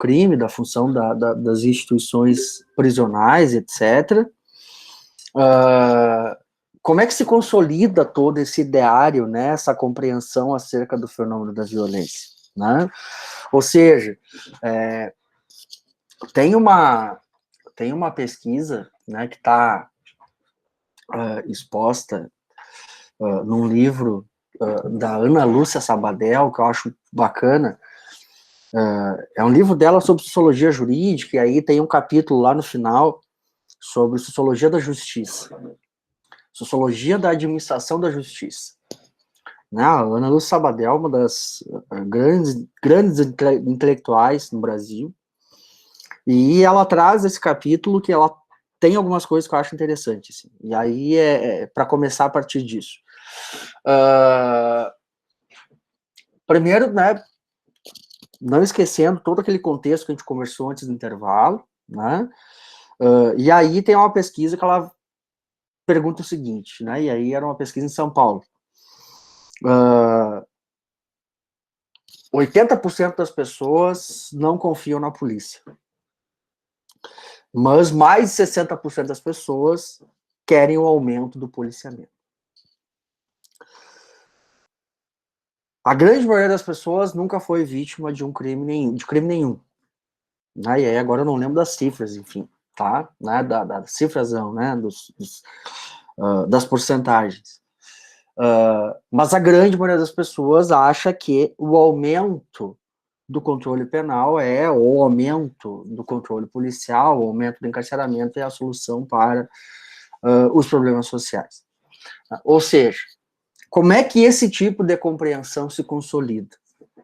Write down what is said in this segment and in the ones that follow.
crime, da função das instituições prisionais, etc. Como é que se consolida todo esse ideário, né, essa compreensão acerca do fenômeno da violência, né? Ou seja, tem uma pesquisa, né, que está exposta num livro da Ana Lúcia Sabadell, que eu acho bacana. É um livro dela sobre sociologia jurídica, e aí tem um capítulo lá no final sobre sociologia da justiça, sociologia da administração da justiça. Né? A Ana Lúcia Sabadell é uma das grandes intelectuais no Brasil, e ela traz esse capítulo que ela tem algumas coisas que eu acho interessantes. Assim. E aí para começar a partir disso. Primeiro, né, não esquecendo todo aquele contexto que a gente conversou antes do intervalo, né? E aí tem uma pesquisa que ela pergunta o seguinte, né? E aí era uma pesquisa em São Paulo. 80% das pessoas não confiam na polícia. Mas mais de 60% das pessoas querem o aumento do policiamento. A grande maioria das pessoas nunca foi vítima de crime nenhum. Né? E aí agora eu não lembro das cifras, enfim, tá? Né? Das cifras não, né? Das porcentagens. Mas a grande maioria das pessoas acha que o aumento do controle penal ou o aumento do controle policial, o aumento do encarceramento é a solução para os problemas sociais. Ou seja, como é que esse tipo de compreensão se consolida?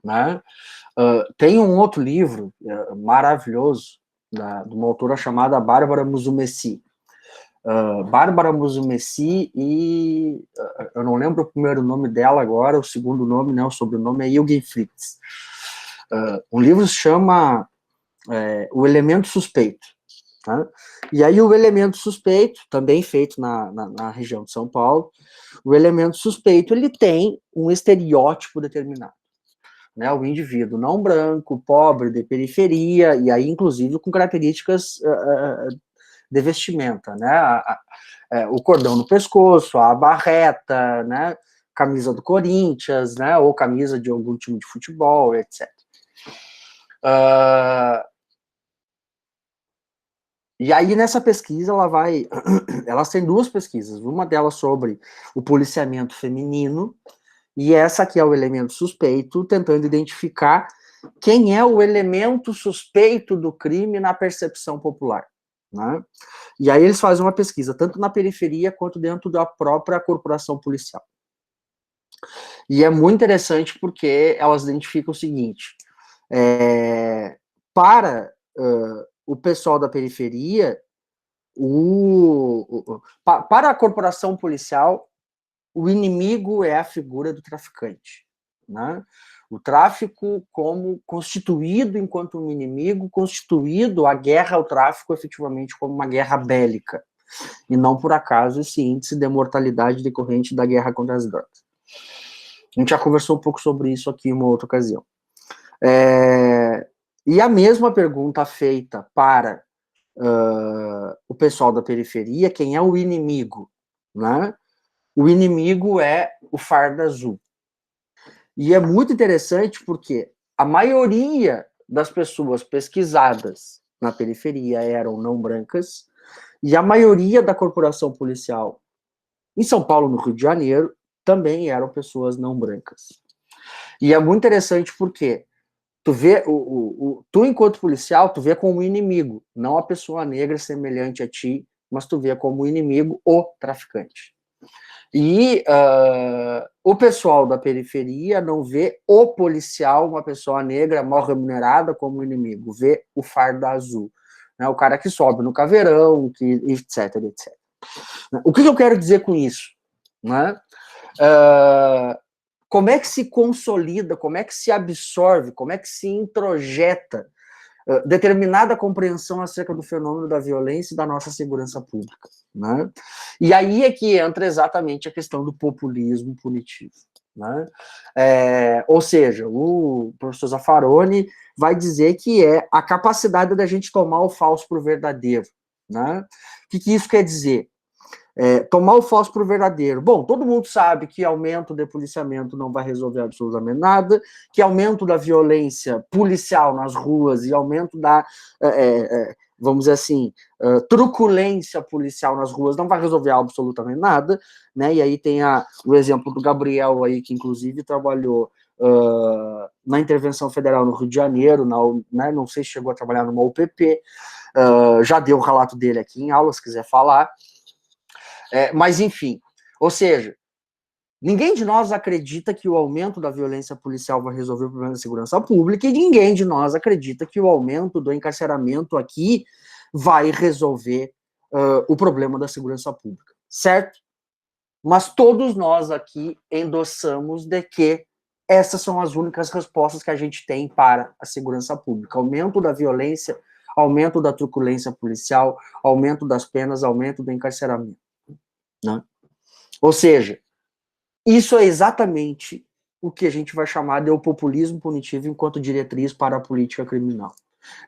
Né? Tem um outro livro maravilhoso, de uma autora chamada Bárbara Musumeci. Bárbara Musumeci e eu não lembro o primeiro nome dela agora, o segundo nome, né, o sobrenome é Eugen Fritz. Um livro se chama O Elemento Suspeito. Tá? E aí o elemento suspeito, também feito na região de São Paulo, o elemento suspeito ele tem um estereótipo determinado. Né, o indivíduo não branco, pobre, de periferia, e aí inclusive com características de vestimenta, né, o cordão no pescoço, a barreta, né, camisa do Corinthians, né, ou camisa de algum time de futebol, etc. E aí nessa pesquisa elas têm duas pesquisas, uma delas sobre o policiamento feminino, e essa aqui é o elemento suspeito, tentando identificar quem é o elemento suspeito do crime na percepção popular. Né? E aí eles fazem uma pesquisa, tanto na periferia quanto dentro da própria corporação policial. E é muito interessante porque elas identificam o seguinte, para o pessoal da periferia, para a corporação policial, o inimigo é a figura do traficante. Né? O tráfico como constituído enquanto um inimigo, constituído a guerra ao tráfico efetivamente como uma guerra bélica, e não por acaso esse índice de mortalidade decorrente da guerra contra as drogas. A gente já conversou um pouco sobre isso aqui em uma outra ocasião. E a mesma pergunta feita para o pessoal da periferia, quem é o inimigo? Né? O inimigo é o fardo azul. E é muito interessante porque a maioria das pessoas pesquisadas na periferia eram não brancas, e a maioria da corporação policial em São Paulo, no Rio de Janeiro, também eram pessoas não brancas. E é muito interessante porque tu vê, tu enquanto policial, tu vê como inimigo, não a pessoa negra semelhante a ti, mas tu vê como inimigo o traficante. E o pessoal da periferia não vê o policial, uma pessoa negra mal remunerada, como inimigo, vê o fardo azul, né? O cara que sobe no caveirão, etc, etc. O que eu quero dizer com isso? Né? Como é que se consolida, como é que se absorve, como é que se introjeta determinada compreensão acerca do fenômeno da violência e da nossa segurança pública. Né? E aí é que entra exatamente a questão do populismo punitivo. né? Ou seja, o professor Zaffaroni vai dizer que é a capacidade da gente tomar o falso por verdadeiro, né? O que isso quer dizer? Tomar o falso por verdadeiro. Bom, todo mundo sabe que aumento de policiamento não vai resolver absolutamente nada, que aumento da violência policial nas ruas e aumento da, vamos dizer assim, truculência policial nas ruas não vai resolver absolutamente nada, né? E aí tem o exemplo do Gabriel aí, que inclusive trabalhou na intervenção federal no Rio de Janeiro, né? Não sei se chegou a trabalhar numa UPP, já deu o relato dele aqui em aula, se quiser falar. Mas, enfim, ou seja, ninguém de nós acredita que o aumento da violência policial vai resolver o problema da segurança pública e ninguém de nós acredita que o aumento do encarceramento aqui vai resolver o problema da segurança pública, certo? Mas todos nós aqui endossamos de que essas são as únicas respostas que a gente tem para a segurança pública. Aumento da violência, aumento da truculência policial, aumento das penas, aumento do encarceramento. Né? Ou seja, isso é exatamente o que a gente vai chamar de o populismo punitivo enquanto diretriz para a política criminal.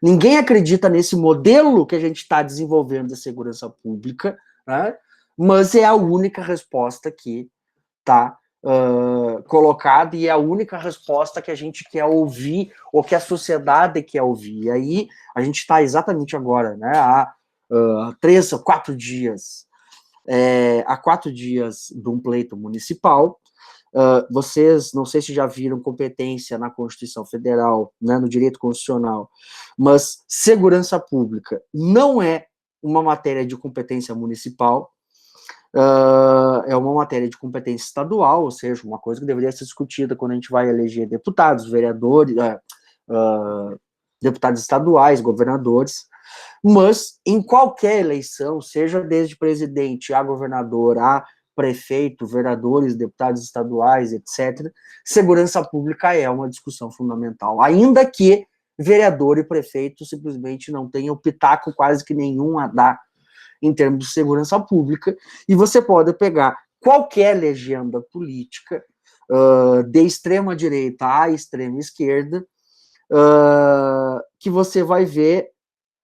Ninguém acredita nesse modelo que a gente está desenvolvendo de segurança pública, né? Mas é a única resposta que está colocada e é a única resposta que a gente quer ouvir ou que a sociedade quer ouvir. E aí a gente está exatamente agora, né, há 3 ou 4 dias há 4 dias de um pleito municipal. Vocês, não sei se já viram competência na Constituição Federal, né, no direito constitucional, mas segurança pública não é uma matéria de competência municipal, é uma matéria de competência estadual, ou seja, uma coisa que deveria ser discutida quando a gente vai eleger deputados, vereadores, deputados estaduais, governadores. Mas em qualquer eleição, seja desde presidente a governador, a prefeito, vereadores, deputados estaduais, etc., segurança pública é uma discussão fundamental, ainda que vereador e prefeito simplesmente não tenham pitaco quase que nenhum a dar em termos de segurança pública, e você pode pegar qualquer legenda política, de extrema direita à extrema esquerda, que você vai ver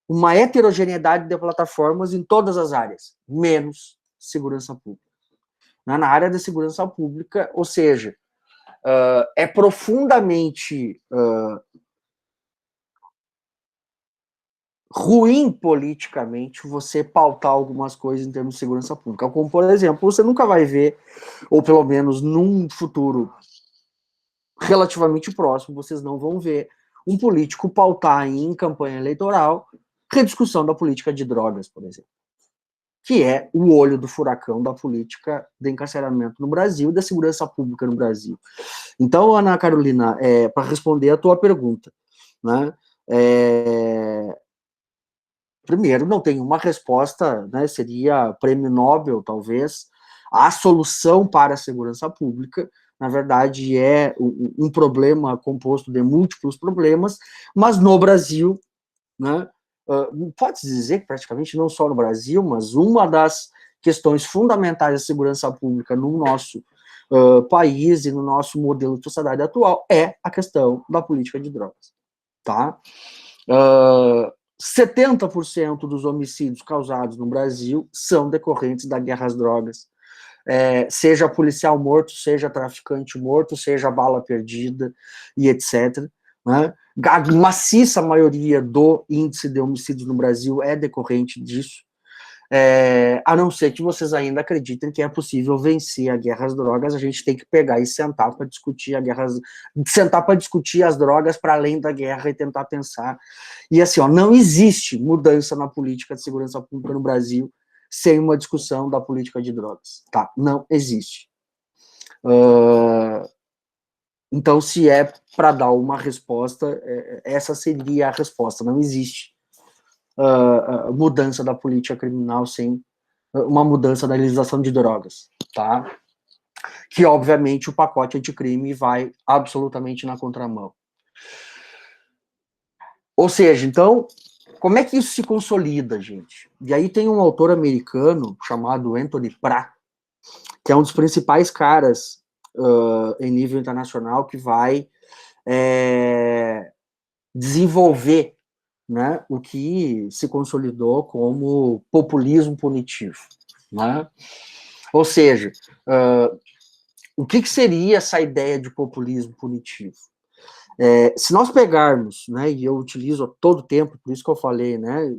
uma heterogeneidade de plataformas em todas as áreas, menos segurança pública. Na área da segurança pública, ou seja, é profundamente ruim politicamente você pautar algumas coisas em termos de segurança pública. Como, por exemplo, você nunca vai ver, ou pelo menos num futuro relativamente próximo, vocês não vão ver um político pautar em campanha eleitoral rediscussão da política de drogas, por exemplo, que é o olho do furacão da política de encarceramento no Brasil e da segurança pública no Brasil. Então, Ana Carolina, para responder a tua pergunta, né, primeiro, não tem uma resposta, né, seria prêmio Nobel, talvez, a solução para a segurança pública, na verdade, é um problema composto de múltiplos problemas, mas no Brasil, né, pode-se dizer que praticamente não só no Brasil, mas uma das questões fundamentais da segurança pública no nosso país e no nosso modelo de sociedade atual é a questão da política de drogas, tá? 70% dos homicídios causados no Brasil são decorrentes da guerra às drogas. Seja policial morto, seja traficante morto, seja bala perdida e etc. Né? A maciça maioria do índice de homicídios no Brasil é decorrente disso. A não ser que vocês ainda acreditem que é possível vencer a guerra às drogas, a gente tem que pegar e sentar para discutir sentar para discutir as drogas para além da guerra e tentar pensar. E assim, não existe mudança na política de segurança pública no Brasil sem uma discussão da política de drogas, tá? Não existe. Então, se é para dar uma resposta, essa seria a resposta. Não existe mudança da política criminal sem uma mudança da legislação de drogas, tá? Que, obviamente, o pacote anticrime vai absolutamente na contramão. Ou seja, então, como é que isso se consolida, gente? E aí tem um autor americano chamado Anthony Pratt, que é um dos principais caras em nível internacional que vai desenvolver, né, o que se consolidou como populismo punitivo, né? Ou seja, o que seria essa ideia de populismo punitivo? Se nós pegarmos, né, e eu utilizo a todo tempo, por isso que eu falei, né,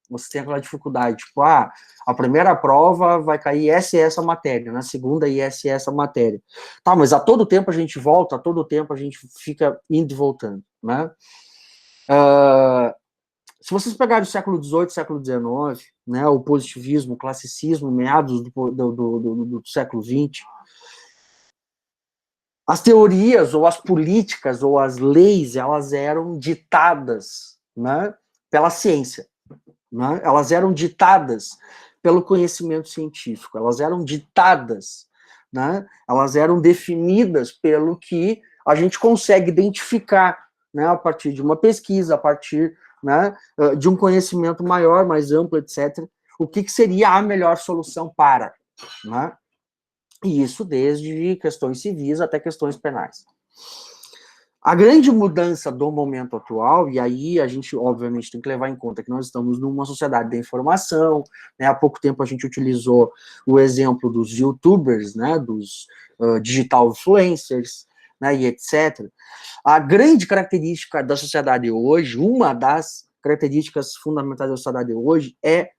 você tem aquela dificuldade, tipo, a primeira prova vai cair essa e essa matéria, na segunda essa e essa matéria. Tá, mas a todo tempo a gente volta, a todo tempo a gente fica indo e voltando, né? Se vocês pegarem o século XVIII, século XIX, né, o positivismo, o classicismo, meados do século XX, as teorias, ou as políticas, ou as leis, elas eram ditadas, né, pela ciência, né? Elas eram ditadas pelo conhecimento científico, elas eram ditadas, né? Elas eram definidas pelo que a gente consegue identificar, né, a partir de uma pesquisa, a partir, né, de um conhecimento maior, mais amplo, etc., o que seria a melhor solução para, né? E isso desde questões civis até questões penais. A grande mudança do momento atual, e aí a gente, obviamente, tem que levar em conta que nós estamos numa sociedade da informação, né? Há pouco tempo a gente utilizou o exemplo dos youtubers, né? Dos digital influencers, né? E etc. A grande característica da sociedade hoje, uma das características fundamentais da sociedade hoje é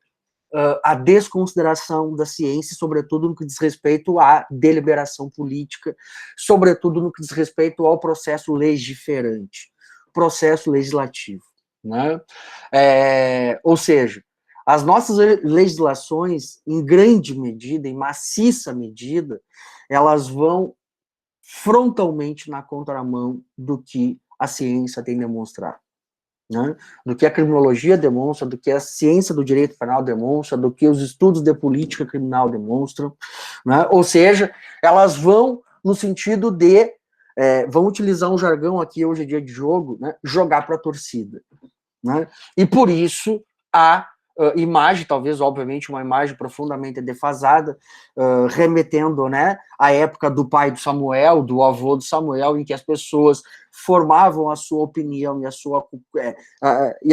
a desconsideração da ciência, sobretudo no que diz respeito à deliberação política, sobretudo no que diz respeito ao processo legiferante, processo legislativo, né? Ou seja, as nossas legislações, em grande medida, em maciça medida, elas vão frontalmente na contramão do que a ciência tem demonstrado. Né, do que a criminologia demonstra, do que a ciência do direito penal demonstra, do que os estudos de política criminal demonstram, né, ou seja, elas vão no sentido de, vão utilizar um jargão aqui, hoje é dia de jogo, né, jogar para a torcida, né, e por isso a imagem, talvez, obviamente, uma imagem profundamente defasada, remetendo, né, à época do pai do Samuel, do avô do Samuel, em que as pessoas formavam a sua opinião e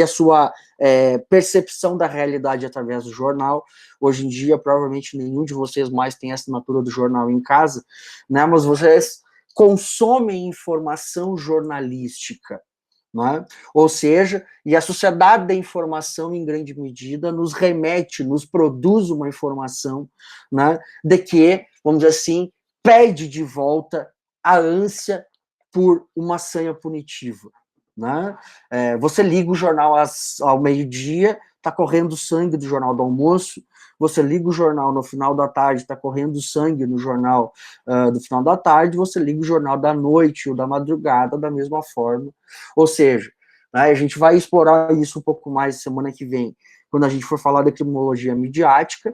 a sua percepção da realidade através do jornal. Hoje em dia, provavelmente, nenhum de vocês mais tem a assinatura do jornal em casa, né, mas vocês consomem informação jornalística, né? Ou seja, e a sociedade da informação, em grande medida, nos remete, nos produz uma informação, né, de que, vamos dizer assim, pede de volta a ânsia por uma sanha punitiva. Né? Você liga o jornal ao meio-dia, está correndo sangue do jornal do almoço, você liga o jornal no final da tarde, está correndo sangue no jornal do final da tarde, você liga o jornal da noite ou da madrugada da mesma forma. Ou seja, né, a gente vai explorar isso um pouco mais semana que vem, quando a gente for falar da criminologia midiática,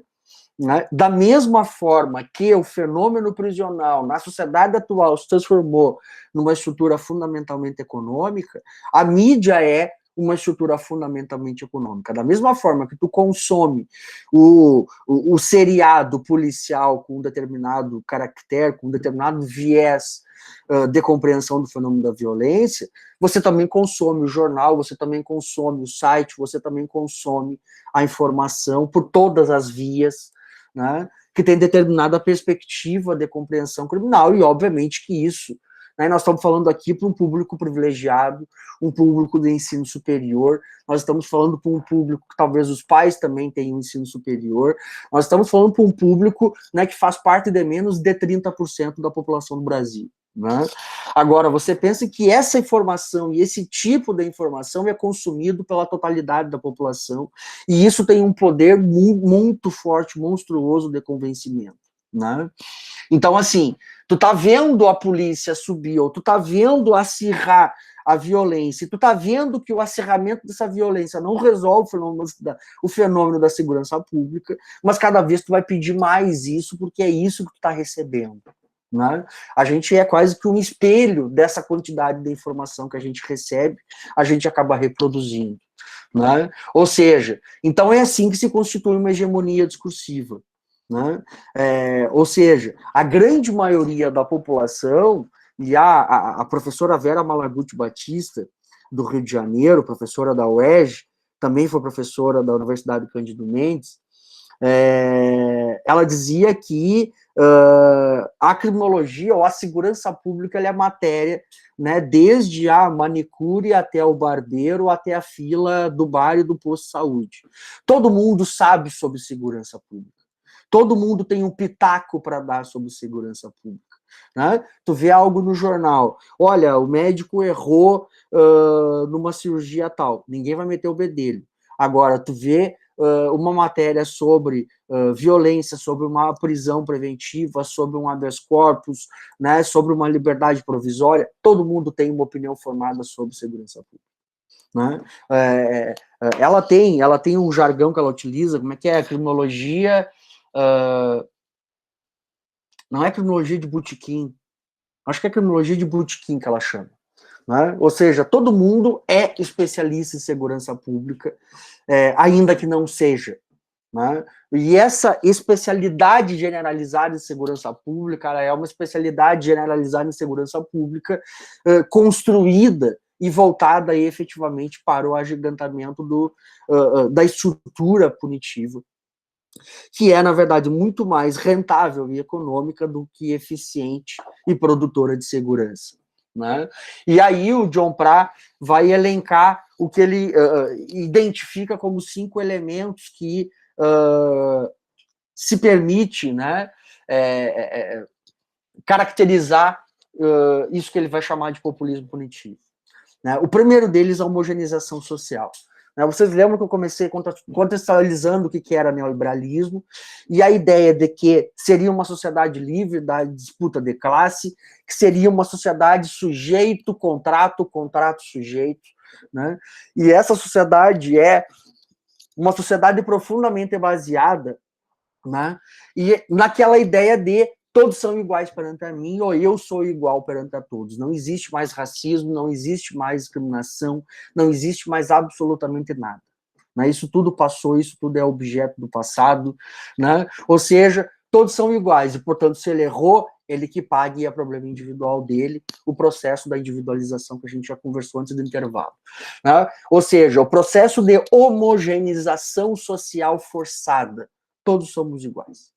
né? Da mesma forma que o fenômeno prisional na sociedade atual se transformou numa estrutura fundamentalmente econômica, a mídia é uma estrutura fundamentalmente econômica. Da mesma forma que tu consome o seriado policial com um determinado caractere, com um determinado viés de compreensão do fenômeno da violência, você também consome o jornal, você também consome o site, você também consome a informação por todas as vias, né, que tem determinada perspectiva de compreensão criminal, e obviamente que isso, né, nós estamos falando aqui para um público privilegiado, um público de ensino superior, nós estamos falando para um público que talvez os pais também tenham ensino superior, nós estamos falando para um público, né, que faz parte de menos de 30% da população do Brasil. Né? Agora, você pensa que essa informação e esse tipo de informação é consumido pela totalidade da população, e isso tem um poder muito forte, monstruoso de convencimento. Né? Então, assim, tu tá vendo a polícia subir, ou tu tá vendo acirrar a violência, e tu tá vendo que o acirramento dessa violência não resolve o fenômeno da segurança pública, mas cada vez tu vai pedir mais isso, porque é isso que tu tá recebendo. Né? A gente é quase que um espelho dessa quantidade de informação que a gente recebe, a gente acaba reproduzindo. Né? Ou seja, então é assim que se constitui uma hegemonia discursiva. né? Ou seja, a grande maioria da população, e a professora Vera Malaguti Batista, do Rio de Janeiro, professora da UERJ, também foi professora da Universidade Cândido Mendes, ela dizia que a criminologia ou a segurança pública é matéria, né, desde a manicure até o barbeiro, até a fila do bar e do posto de saúde. Todo mundo sabe sobre segurança pública. Todo mundo tem um pitaco para dar sobre segurança pública. Né? Tu vê algo no jornal, olha, o médico errou numa cirurgia tal, ninguém vai meter o bedelho. Agora, tu vê uma matéria sobre violência, sobre uma prisão preventiva, sobre um habeas corpus, né, sobre uma liberdade provisória, todo mundo tem uma opinião formada sobre segurança pública. Né? Ela tem um jargão que ela utiliza, como é que é? A criminologia... não é criminologia de botequim, acho que é criminologia de botequim que ela chama. Né? Ou seja, todo mundo é especialista em segurança pública, ainda que não seja. Né? E essa especialidade generalizada em segurança pública, ela é uma especialidade generalizada em segurança pública construída e voltada efetivamente para o agigantamento da estrutura punitiva, que é, na verdade, muito mais rentável e econômica do que eficiente e produtora de segurança. Né? E aí o John Pra vai elencar o que ele identifica como 5 elementos que se permite, né, caracterizar isso que ele vai chamar de populismo punitivo. Né? O primeiro deles é a homogeneização social. Vocês lembram que eu comecei contextualizando o que era neoliberalismo e a ideia de que seria uma sociedade livre da disputa de classe, que seria uma sociedade sujeito, contrato, sujeito. Né? E essa sociedade é uma sociedade profundamente baseada, né, e naquela ideia de todos são iguais perante a mim, ou eu sou igual perante a todos. Não existe mais racismo, não existe mais discriminação, não existe mais absolutamente nada. Né? Isso tudo passou, isso tudo é objeto do passado. Né? Ou seja, todos são iguais, e, portanto, se ele errou, ele que pague, e é problema individual dele, o processo da individualização que a gente já conversou antes do intervalo. Né? Ou seja, o processo de homogeneização social forçada. Todos somos iguais.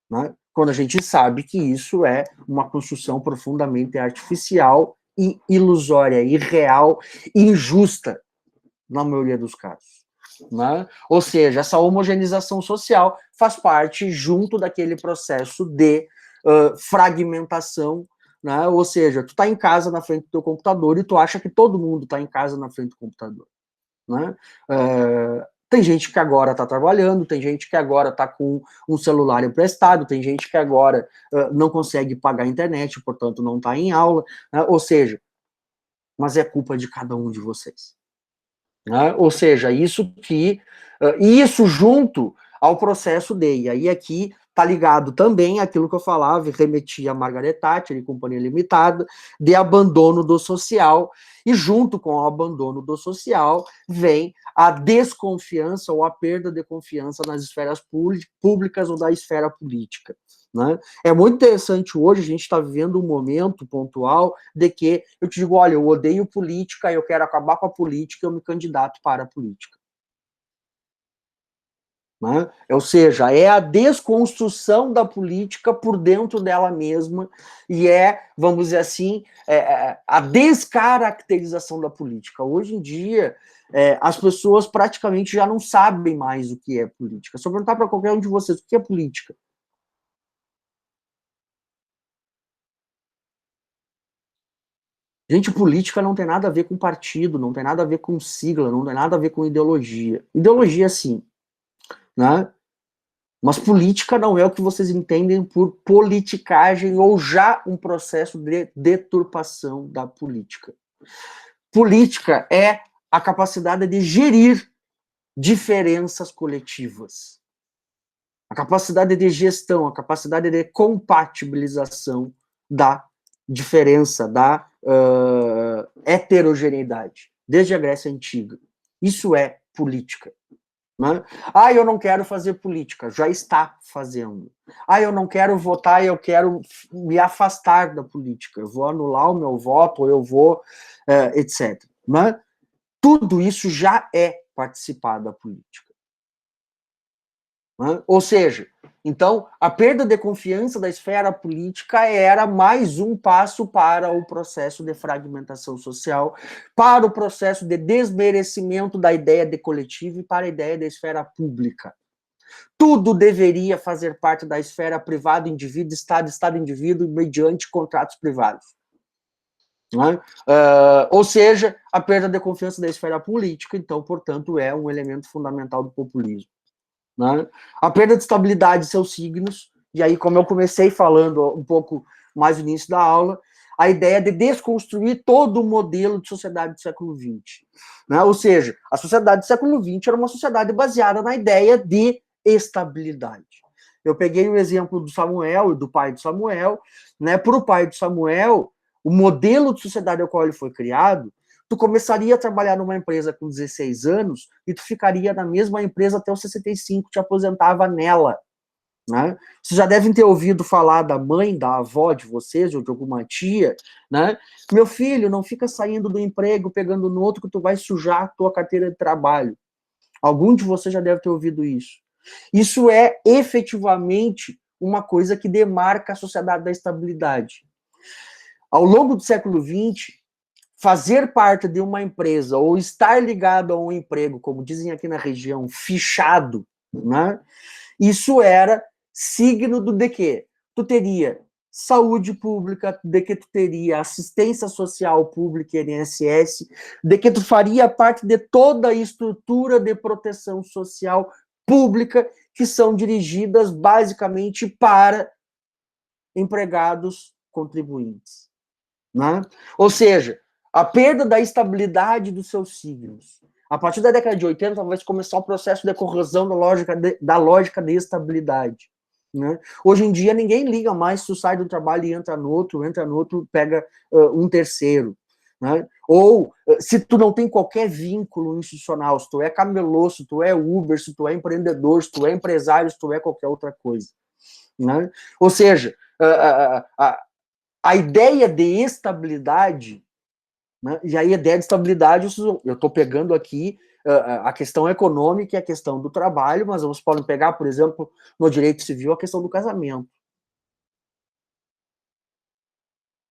Né? Quando a gente sabe que isso é uma construção profundamente artificial e ilusória, irreal e injusta, na maioria dos casos. Né? Ou seja, essa homogeneização social faz parte junto daquele processo de fragmentação, né? Ou seja, tu está em casa na frente do teu computador e tu acha que todo mundo está em casa na frente do computador. Né? Tem gente que agora está trabalhando, tem gente que agora está com um celular emprestado, tem gente que agora não consegue pagar a internet, portanto não está em aula, né? Ou seja, mas é culpa de cada um de vocês. Né? Ou seja, isso junto ao processo e aí aqui está ligado também àquilo que eu falava, remetia a Margaret Thatcher e Companhia Limitada, de abandono do social, e junto com o abandono do social vem a desconfiança ou a perda de confiança nas esferas públicas ou da esfera política. Né? É muito interessante hoje, a gente está vivendo um momento pontual de que eu te digo, olha, eu odeio política, eu quero acabar com a política, eu me candidato para a política. Né? Ou seja, é a desconstrução da política por dentro dela mesma e vamos dizer assim, a descaracterização da política. Hoje em dia, as pessoas praticamente já não sabem mais o que é política. Se eu perguntar para qualquer um de vocês o que é política, gente, política não tem nada a ver com partido, não tem nada a ver com sigla, não tem nada a ver com ideologia. Ideologia, sim, né? Mas política não é o que vocês entendem por politicagem ou já um processo de deturpação da política. Política é a capacidade de gerir diferenças coletivas. A capacidade de gestão, a capacidade de compatibilização da diferença, da heterogeneidade, desde a Grécia Antiga. Isso é política. Né? Ah, eu não quero fazer política, já está fazendo. Ah, eu não quero votar, eu quero me afastar da política, eu vou anular o meu voto, ou eu vou, etc. Né? Tudo isso já é participar da política. Né? Ou seja, então, a perda de confiança da esfera política era mais um passo para o processo de fragmentação social, para o processo de desmerecimento da ideia de coletivo e para a ideia da esfera pública. Tudo deveria fazer parte da esfera privada, indivíduo, Estado, indivíduo, mediante contratos privados. Né? Ou seja, a perda de confiança da esfera política, então, portanto, é um elemento fundamental do populismo. Né? A perda de estabilidade de seus signos, e aí, como eu comecei falando um pouco mais no início da aula, a ideia de desconstruir todo o modelo de sociedade do século XX. Né? Ou seja, a sociedade do século XX era uma sociedade baseada na ideia de estabilidade. Eu peguei o exemplo do Samuel e do pai de Samuel. Né? Para o pai de Samuel, o modelo de sociedade ao qual ele foi criado, tu começaria a trabalhar numa empresa com 16 anos e tu ficaria na mesma empresa até os 65, te aposentava nela. Né? Vocês já devem ter ouvido falar da mãe, da avó de vocês, ou de alguma tia, né? Meu filho, não fica saindo do emprego, pegando no outro, que tu vai sujar a tua carteira de trabalho. Algum de vocês já deve ter ouvido isso. Isso é efetivamente uma coisa que demarca a sociedade da estabilidade. Ao longo do século XX, fazer parte de uma empresa ou estar ligado a um emprego, como dizem aqui na região, fichado, né? Isso era signo do de quê? Tu teria saúde pública, de que tu teria assistência social pública, INSS, de que tu faria parte de toda a estrutura de proteção social pública que são dirigidas basicamente para empregados contribuintes. Né? Ou seja, a perda da estabilidade dos seus signos. A partir da década de 80, vai começar o processo de corrosão da lógica de estabilidade. Né? Hoje em dia, ninguém liga mais se tu sai de um trabalho e entra no outro, pega um terceiro. Né? Ou se tu não tem qualquer vínculo institucional, se tu é camelô, se tu é Uber, se tu é empreendedor, se tu é empresário, se tu é qualquer outra coisa. Né? Ou seja, a ideia de estabilidade, né, e aí a ideia de estabilidade, eu estou pegando aqui a questão econômica e a questão do trabalho, mas vocês podem pegar, por exemplo, no direito civil, a questão do casamento.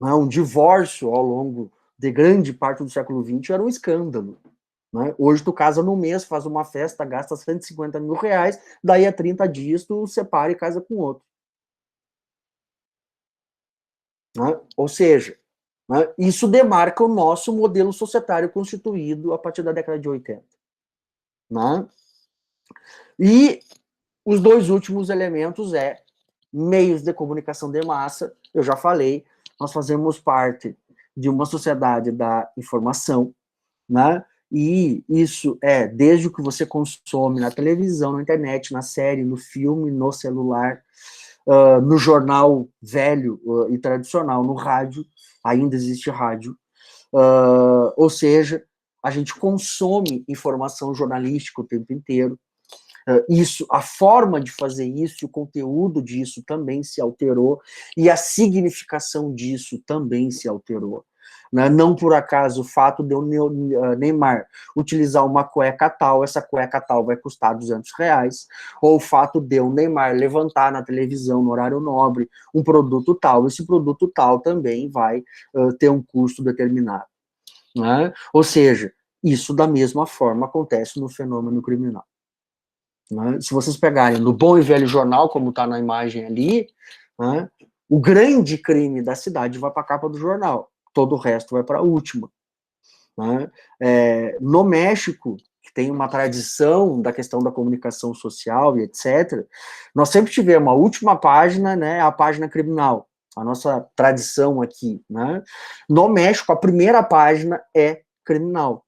Né, um divórcio ao longo de grande parte do século XX era um escândalo. Né? Hoje tu casa num mês, faz uma festa, gasta 150 mil reais, daí a 30 dias tu separa e casa com outro. Né? Ou seja, né, isso demarca o nosso modelo societário constituído a partir da década de 80. Né? E os dois últimos elementos meios de comunicação de massa. Eu já falei, nós fazemos parte de uma sociedade da informação, né? E isso é desde o que você consome na televisão, na internet, na série, no filme, no celular, no jornal velho e tradicional, no rádio, ainda existe rádio, ou seja, a gente consome informação jornalística o tempo inteiro. Isso, a forma de fazer isso, o conteúdo disso também se alterou e a significação disso também se alterou. Né? Não por acaso o fato de o Neymar utilizar uma cueca tal, essa cueca tal vai custar R$200, ou o fato de o Neymar levantar na televisão no horário nobre um produto tal, esse produto tal também vai ter um custo determinado. Né? Ou seja, isso da mesma forma acontece no fenômeno criminal. Né? Se vocês pegarem no bom e velho jornal, como está na imagem ali, né, o grande crime da cidade vai para a capa do jornal, todo o resto vai para a última. Né? No México, que tem uma tradição da questão da comunicação social e etc., nós sempre tivemos a última página, né, a página criminal, a nossa tradição aqui. Né? No México, a primeira página é criminal.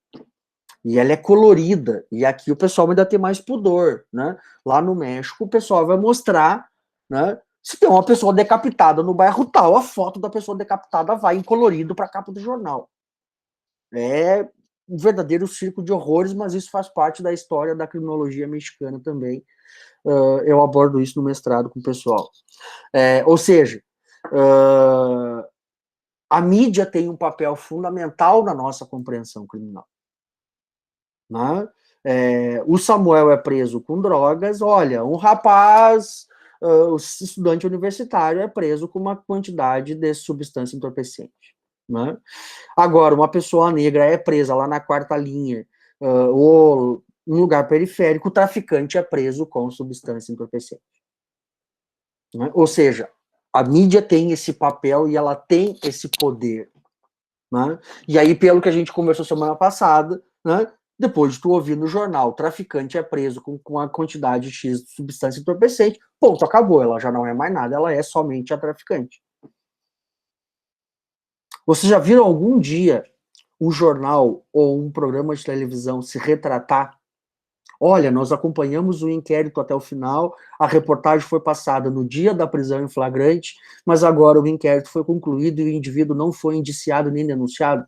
E ela é colorida, e aqui o pessoal ainda tem mais pudor, né? Lá no México, o pessoal vai mostrar, né? Se tem uma pessoa decapitada no bairro tal, a foto da pessoa decapitada vai em colorido para a capa do jornal. É um verdadeiro circo de horrores, mas isso faz parte da história da criminologia mexicana também. Eu abordo isso no mestrado com o pessoal. Ou seja, a mídia tem um papel fundamental na nossa compreensão criminal. Né? O Samuel é preso com drogas, olha, um rapaz, o estudante universitário é preso com uma quantidade de substância entorpecente. Né? Agora, uma pessoa negra é presa lá na quarta linha, ou em lugar periférico, o traficante é preso com substância entorpecente. Né? Ou seja, a mídia tem esse papel e ela tem esse poder. Né? E aí, pelo que a gente conversou semana passada, né, depois de tu ouvir no jornal, o traficante é preso com a quantidade X de substância entorpecente, ponto, acabou, ela já não é mais nada, ela é somente a traficante. Vocês já viram algum dia um jornal ou um programa de televisão se retratar? Olha, nós acompanhamos o inquérito até o final, a reportagem foi passada no dia da prisão em flagrante, mas agora o inquérito foi concluído e o indivíduo não foi indiciado nem denunciado.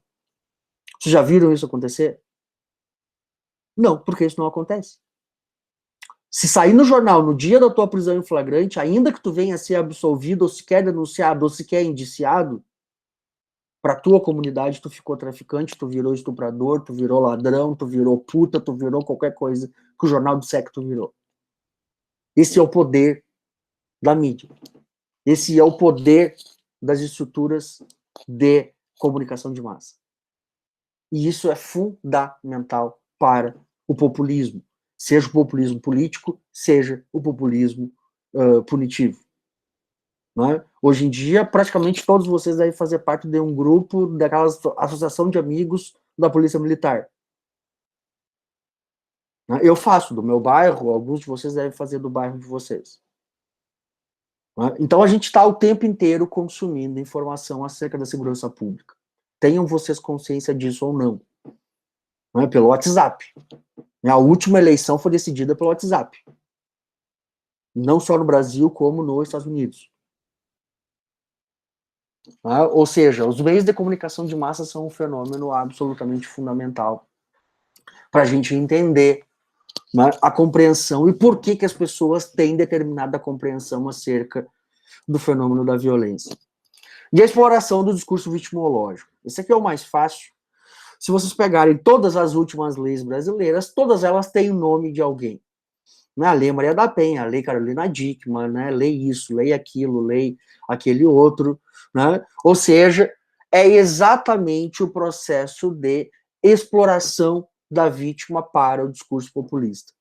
Vocês já viram isso acontecer? Não, porque isso não acontece. Se sair no jornal no dia da tua prisão em flagrante, ainda que tu venha a ser absolvido, ou sequer denunciado, ou sequer indiciado, para tua comunidade tu ficou traficante, tu virou estuprador, tu virou ladrão, tu virou puta, tu virou qualquer coisa que o jornal disser que tu virou. Esse é o poder da mídia. Esse é o poder das estruturas de comunicação de massa. E isso é fundamental para o populismo. Seja o populismo político, seja o populismo punitivo. Né? Hoje em dia, praticamente todos vocês devem fazer parte de um grupo daquela associação de amigos da Polícia Militar. Né? Eu faço do meu bairro, alguns de vocês devem fazer do bairro de vocês. Né? Então, a gente está o tempo inteiro consumindo informação acerca da segurança pública. Tenham vocês consciência disso ou não. Né? Pelo WhatsApp. A última eleição foi decidida pelo WhatsApp. Não só no Brasil, como nos Estados Unidos. Ou seja, os meios de comunicação de massa são um fenômeno absolutamente fundamental para a gente entender, né, a compreensão e por que as pessoas têm determinada compreensão acerca do fenômeno da violência. E a exploração do discurso vitimológico. Esse aqui é o mais fácil. Se vocês pegarem todas as últimas leis brasileiras, todas elas têm o nome de alguém. Né? A Lei Maria da Penha, a Lei Carolina Dickmann, né? Lei isso, lei aquilo, lei aquele outro. Né? Ou seja, é exatamente o processo de exploração da vítima para o discurso populista.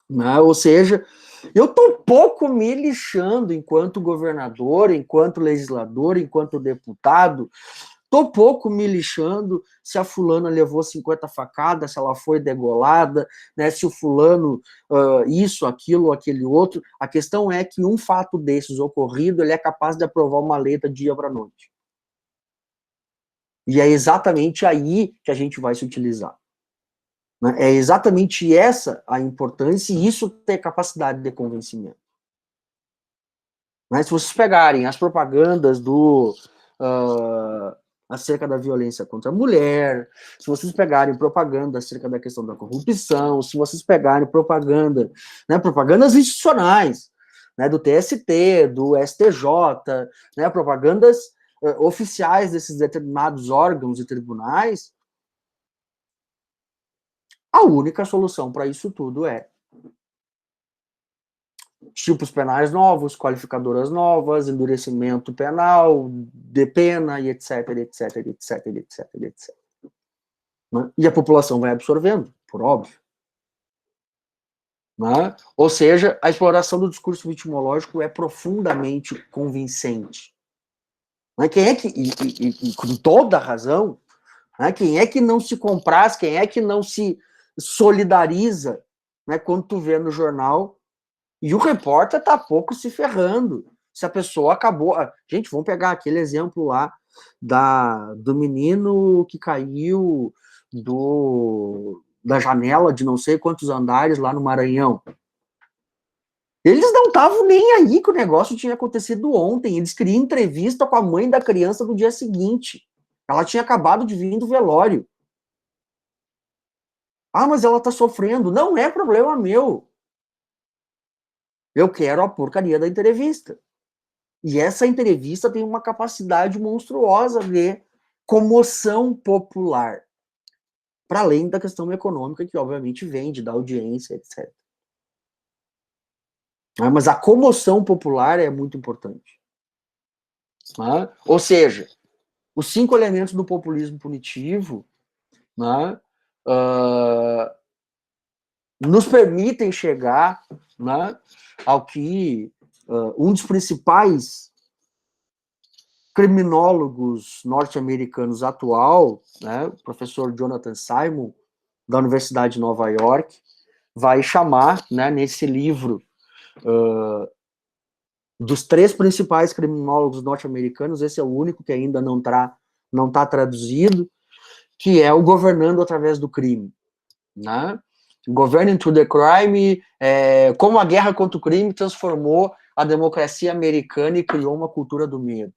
Né? Ou seja, eu estou pouco me lixando enquanto governador, enquanto legislador, enquanto deputado, estou pouco me lixando se a fulana levou 50 facadas, se ela foi degolada, né, se o fulano isso, aquilo, aquele outro. A questão é que um fato desses ocorrido, ele é capaz de aprovar uma lei do dia para a noite. E é exatamente aí que a gente vai se utilizar. Né? É exatamente essa a importância e isso ter capacidade de convencimento. Mas se vocês pegarem as propagandas acerca da violência contra a mulher, se vocês pegarem propaganda acerca da questão da corrupção, se vocês pegarem propaganda, né, propagandas institucionais, né, do TST, do STJ, né, propagandas oficiais desses determinados órgãos e tribunais, a única solução para isso tudo é tipos penais novos, qualificadoras novas, endurecimento penal, de pena, e etc, etc, etc, etc, etc. Né? E a população vai absorvendo, por óbvio. Né? Ou seja, a exploração do discurso vitimológico é profundamente convincente. Né? Quem é que, e com toda razão, né? Quem é que não se compraz, quem é que não se solidariza, né? Quando tu vê no jornal e o repórter tá pouco se ferrando. Se a pessoa acabou... Gente, vamos pegar aquele exemplo lá do menino que caiu da janela de não sei quantos andares lá no Maranhão. Eles não estavam nem aí que o negócio tinha acontecido ontem. Eles queriam entrevista com a mãe da criança no dia seguinte. Ela tinha acabado de vir do velório. Ah, mas ela está sofrendo. Não é problema meu. Eu quero a porcaria da entrevista. E essa entrevista tem uma capacidade monstruosa de comoção popular. Para além da questão econômica, que obviamente vende, da audiência, etc. Mas a comoção popular é muito importante. Ou seja, os 5 elementos do populismo punitivo, né, nos permitem chegar, né, ao que um dos principais criminólogos norte-americanos atual, né, o professor Jonathan Simon, da Universidade de Nova York, vai chamar, né, nesse livro, dos 3 principais criminólogos norte-americanos, esse é o único que ainda não tá traduzido, que é o Governando através do Crime, né? Governing through the Crime, como a guerra contra o crime transformou a democracia americana e criou uma cultura do medo,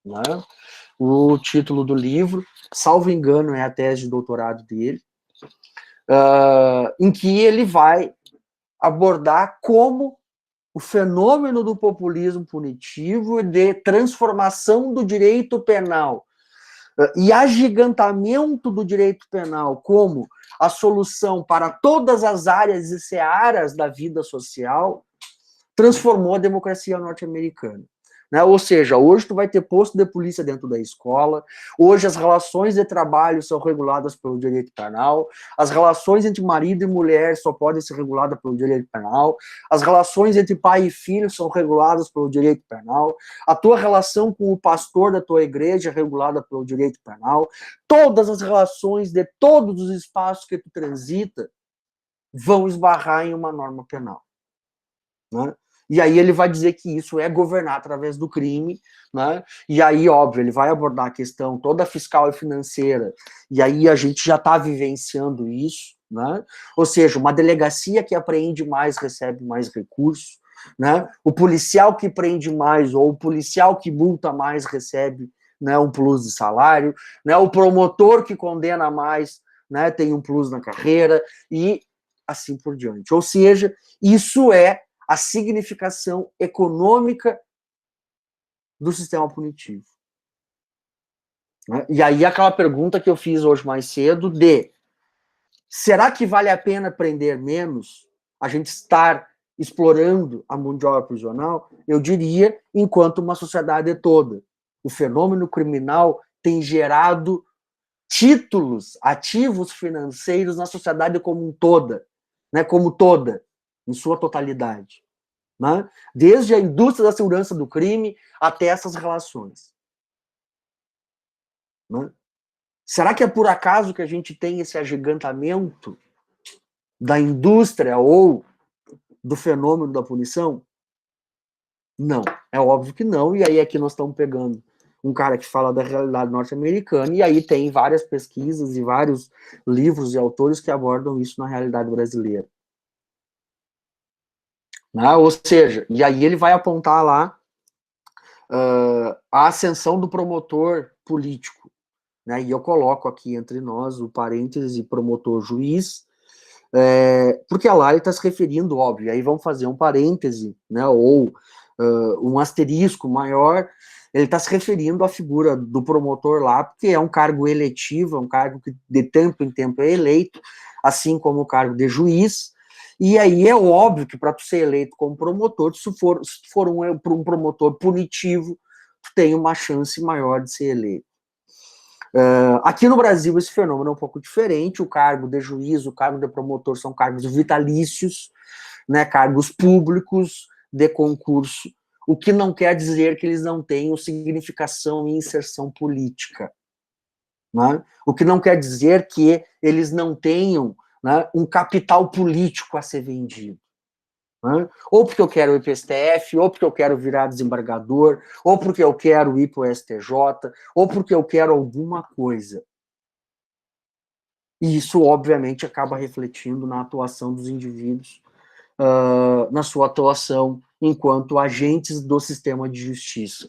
né? O título do livro, salvo engano, é a tese de doutorado dele, em que ele vai abordar como o fenômeno do populismo punitivo e de transformação do direito penal e agigantamento do direito penal como a solução para todas as áreas e searas da vida social transformou a democracia norte-americana. Né? Ou seja, hoje tu vai ter posto de polícia dentro da escola, hoje as relações de trabalho são reguladas pelo direito penal, as relações entre marido e mulher só podem ser reguladas pelo direito penal, as relações entre pai e filho são reguladas pelo direito penal, a tua relação com o pastor da tua igreja é regulada pelo direito penal, todas as relações de todos os espaços que tu transita vão esbarrar em uma norma penal. Né? E aí ele vai dizer que isso é governar através do crime, né? E aí, óbvio, ele vai abordar a questão toda fiscal e financeira, e aí a gente já está vivenciando isso, né? Ou seja, uma delegacia que apreende mais recebe mais recursos, né? O policial que prende mais ou o policial que multa mais recebe, né, um plus de salário, né? O promotor que condena mais, né, tem um plus na carreira e assim por diante. Ou seja, isso é a significação econômica do sistema punitivo. Né? E aí aquela pergunta que eu fiz hoje mais cedo de será que vale a pena prender menos? A gente estar explorando a mão de obra prisional? Eu diria, enquanto uma sociedade toda. O fenômeno criminal tem gerado títulos, ativos financeiros na sociedade como um toda, né? Como toda, em sua totalidade. Né? Desde a indústria da segurança do crime até essas relações. Né? Será que é por acaso que a gente tem esse agigantamento da indústria ou do fenômeno da punição? Não, é óbvio que não, e aí aqui nós estamos pegando um cara que fala da realidade norte-americana, e aí tem várias pesquisas e vários livros e autores que abordam isso na realidade brasileira. Né? Ou seja, e aí ele vai apontar lá a ascensão do promotor político, né? E eu coloco aqui entre nós o parêntese promotor-juiz, porque lá ele está se referindo, óbvio, aí vamos fazer um parêntese, né? Ou um asterisco maior, ele está se referindo à figura do promotor lá, porque é um cargo eletivo, é um cargo que de tempo em tempo é eleito, assim como o cargo de juiz. E aí é óbvio que para tu ser eleito como promotor, se for um promotor punitivo, tu tem uma chance maior de ser eleito. Aqui no Brasil esse fenômeno é um pouco diferente, o cargo de juiz, o cargo de promotor são cargos vitalícios, né, cargos públicos de concurso, o que não quer dizer que eles não tenham significação e inserção política. Né? O que não quer dizer que eles não tenham, né, um capital político a ser vendido. Né? Ou porque eu quero ir para o STF, ou porque eu quero virar desembargador, ou porque eu quero ir para o STJ, ou porque eu quero alguma coisa. E isso, obviamente, acaba refletindo na atuação dos indivíduos, na sua atuação enquanto agentes do sistema de justiça.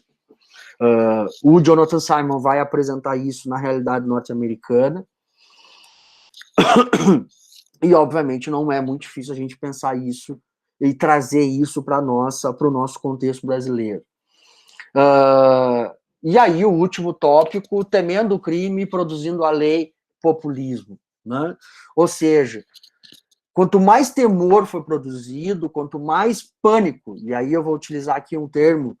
O Jonathan Simon vai apresentar isso na realidade norte-americana, E, obviamente, não é muito difícil a gente pensar isso e trazer isso para o nosso contexto brasileiro. E aí, o último tópico, temendo o crime, produzindo a lei, populismo. Né? Ou seja, quanto mais temor foi produzido, quanto mais pânico, e aí eu vou utilizar aqui um termo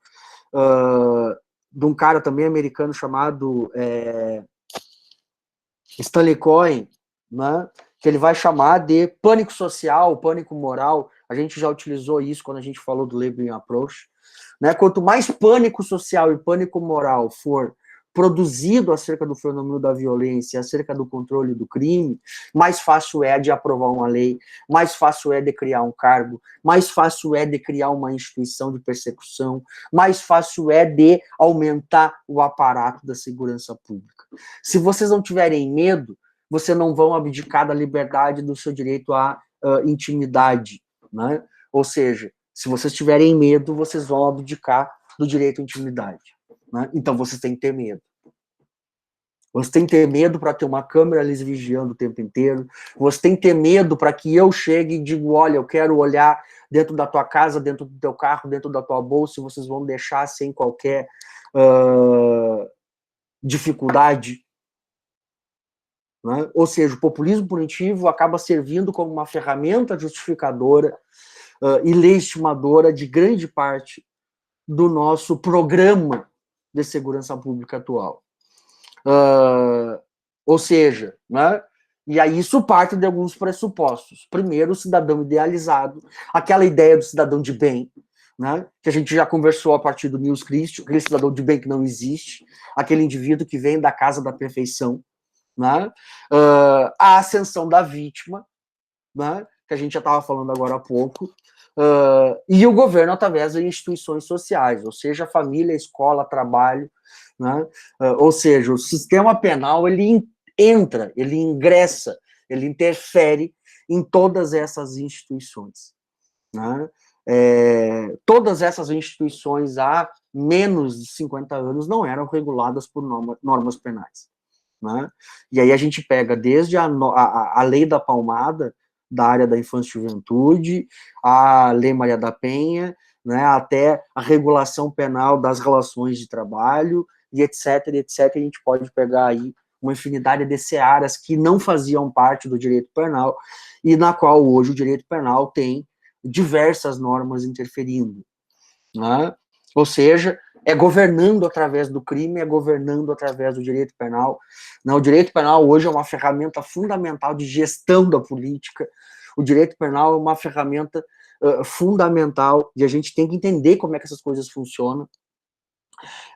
de um cara também americano chamado Stanley Cohen, né, que ele vai chamar de pânico social, pânico moral. A gente já utilizou isso quando a gente falou do Labeling Approach. Né? Quanto mais pânico social e pânico moral for produzido acerca do fenômeno da violência, acerca do controle do crime, mais fácil é de aprovar uma lei, mais fácil é de criar um cargo, mais fácil é de criar uma instituição de persecução, mais fácil é de aumentar o aparato da segurança pública. Se vocês não tiverem medo, vocês não vão abdicar da liberdade do seu direito à intimidade, né? Ou seja, se vocês tiverem medo, vocês vão abdicar do direito à intimidade. Né? Então, vocês têm que ter medo. Você tem que ter medo para ter uma câmera lhes vigiando o tempo inteiro. Você tem que ter medo para que eu chegue e diga, olha, eu quero olhar dentro da tua casa, dentro do teu carro, dentro da tua bolsa, e vocês vão deixar sem qualquer dificuldade. Né? Ou seja, o populismo punitivo acaba servindo como uma ferramenta justificadora e legitimadora de grande parte do nosso programa de segurança pública atual. Ou seja, né? E aí isso parte de alguns pressupostos. Primeiro, o cidadão idealizado, aquela ideia do cidadão de bem, né? Que a gente já conversou a partir do Niels Christ, aquele cidadão de bem que não existe, aquele indivíduo que vem da casa da perfeição, né? A ascensão da vítima, né? Que a gente já estava falando agora há pouco, e o governo através de instituições sociais, ou seja, família, escola, trabalho, né? Ou seja, o sistema penal ele entra, ele ingressa, ele interfere em todas essas instituições. Né? Todas essas instituições há menos de 50 anos não eram reguladas por normas penais. Né? E aí a gente pega desde a lei da palmada, da área da infância e juventude, a Lei Maria da Penha, né, até a regulação penal das relações de trabalho, e etc, etc. A gente pode pegar aí uma infinidade de searas que não faziam parte do direito penal, e na qual hoje o direito penal tem diversas normas interferindo. Né? Ou seja, é governando através do crime, é governando através do direito penal. O direito penal hoje é uma ferramenta fundamental de gestão da política. O direito penal é uma ferramenta fundamental e a gente tem que entender como é que essas coisas funcionam.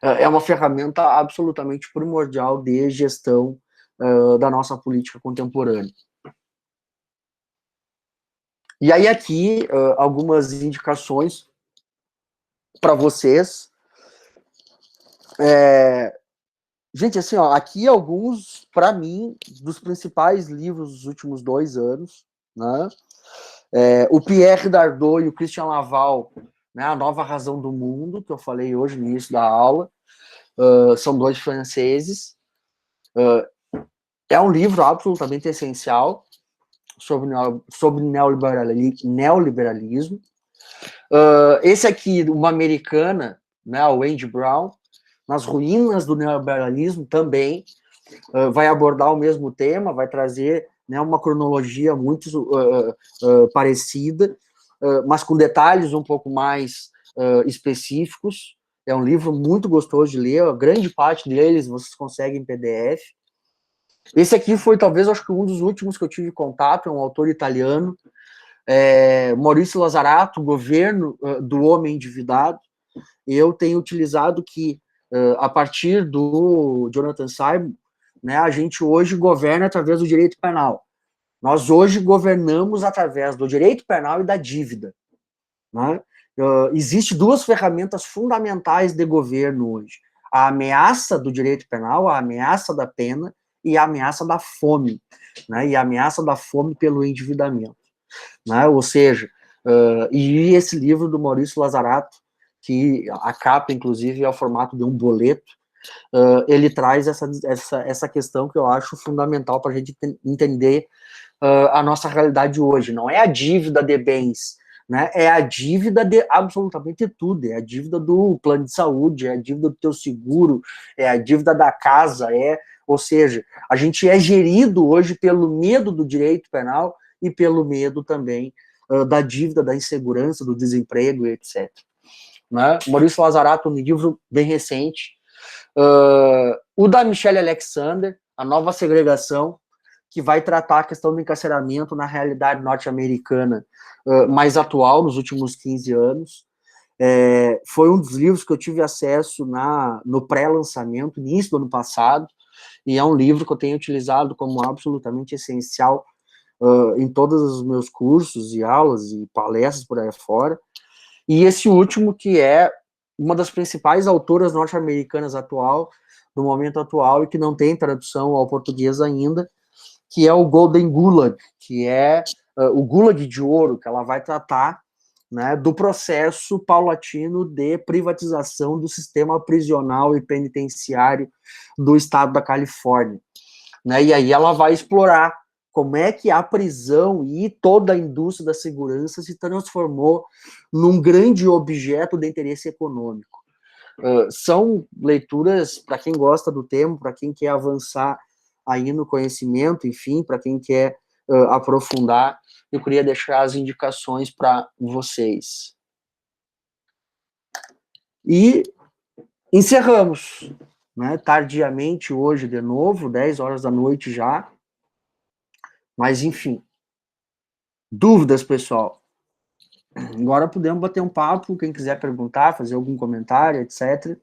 É uma ferramenta absolutamente primordial de gestão da nossa política contemporânea. E aí aqui algumas indicações para vocês. Gente, assim, ó, aqui alguns, para mim, dos principais livros dos últimos 2 anos, né? O Pierre Dardot e o Christian Laval, né? A Nova Razão do Mundo, que eu falei hoje no início da aula, são 2 franceses. É um livro absolutamente essencial sobre neoliberalismo. Esse aqui, uma americana, né, a Wendy Brown, Nas Ruínas do Neoliberalismo, também vai abordar o mesmo tema, vai trazer, né, uma cronologia muito parecida, mas com detalhes um pouco mais específicos. É um livro muito gostoso de ler, a grande parte deles vocês conseguem em PDF. Esse aqui foi, talvez, acho que um dos últimos que eu tive contato, é um autor italiano, Maurício Lazarato, Governo do Homem Endividado. Eu tenho utilizado que, a partir do Jonathan Saibo, né, a gente hoje governa através do direito penal. Nós hoje governamos através do direito penal e da dívida. Né? Existem 2 ferramentas fundamentais de governo hoje. A ameaça do direito penal, a ameaça da pena e a ameaça da fome. Né? E a ameaça da fome pelo endividamento. Né? Ou seja, e esse livro do Maurício Lazarato, que a capa, inclusive, é o formato de um boleto, ele traz essa questão que eu acho fundamental para a gente entender a nossa realidade hoje. Não é a dívida de bens, né? É a dívida de absolutamente tudo. É a dívida do plano de saúde, é a dívida do teu seguro, é a dívida da casa, ou seja, a gente é gerido hoje pelo medo do direito penal e pelo medo também da dívida, da insegurança, do desemprego, etc. Né? Maurício Lazarato, um livro bem recente. O da Michelle Alexander, A Nova Segregação, que vai tratar a questão do encarceramento na realidade norte-americana mais atual, nos últimos 15 anos. Foi um dos livros que eu tive acesso no pré-lançamento, início do ano passado, e é um livro que eu tenho utilizado como absolutamente essencial em todos os meus cursos e aulas e palestras por aí fora. E esse último, que é uma das principais autoras norte-americanas atual, no momento atual, e que não tem tradução ao português ainda, que é o Golden Gulag, que é o Gulag de Ouro, que ela vai tratar, né, do processo paulatino de privatização do sistema prisional e penitenciário do estado da Califórnia. Né? E aí ela vai explorar como é que a prisão e toda a indústria da segurança se transformou num grande objeto de interesse econômico. São leituras para quem gosta do tema, para quem quer avançar aí no conhecimento, enfim, para quem quer aprofundar. Eu queria deixar as indicações para vocês. E encerramos, né, tardiamente hoje de novo, 10 horas da noite já. Mas, enfim, dúvidas, pessoal? Agora podemos bater um papo, quem quiser perguntar, fazer algum comentário, etc.